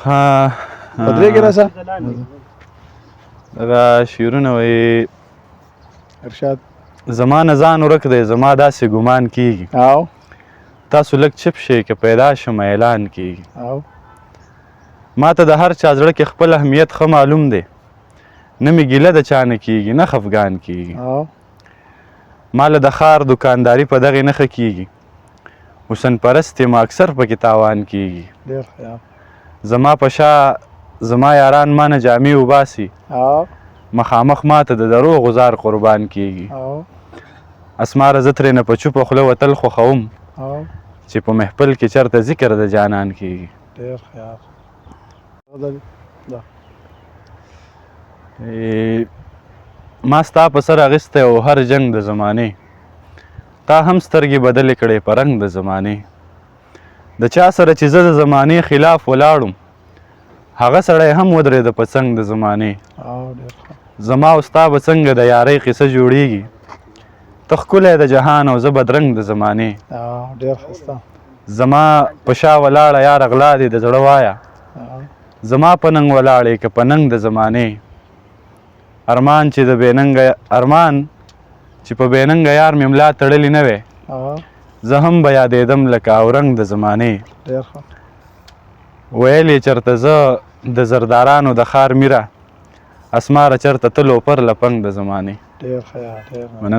بدرېږي راسه دغه شعرونه وایي ارشاد زما نه ځان ورک دی زما داسې ګمان کېږي او تاسو لږ چپ شئ که پیدا شم اعلان کېږي او ما ته د هر چا زړه کې خپل اهمیت ښه معلوم دی نه مې ګیله د چا نه کېږي نه خفګان کېږي او ما له د ښار دوکانداري په دغې نښه کېږي حسن پرست یم اکثر پکې تاوان کېږي ډېر خیال زما په شا زما یاران ما نه جامې وباسي او مخامخ ما ته د دروغو زار قربان کېږي او اسماره زه ترېنه په چوپه خوله وتل خوښوم او چې په محفل کې چېرته ذکر د جانان کېږي ډېر خیال ما ستا په سر اخیستی او هر جنگ د زمانې تا هم سترګې بدلې کړې په رنګ د زمانې د چا سره چې زه د زمانې خلاف ولاړم هغه سړی هم ودرېده په څنګ د زمانې زما او ستا به څنګه د یارۍ قصه جوړیږي ته ښکلی د جهان او زه بدرنګ د زمانې ډېر ښایسته زما په شا ولاړه یار غلا دې د زړه وایه زما په ننګ ولاړې که په ننګ د زمانې ارمان چې په بېننګه یار مې ملا تړلې نه وی زه هم به یادېدم لکه اورنګ د زمانې ویل یې چېرته زه د زردارانو د ښار میره اسماره چېرته ته لوپر لپنګ د زمانې مننه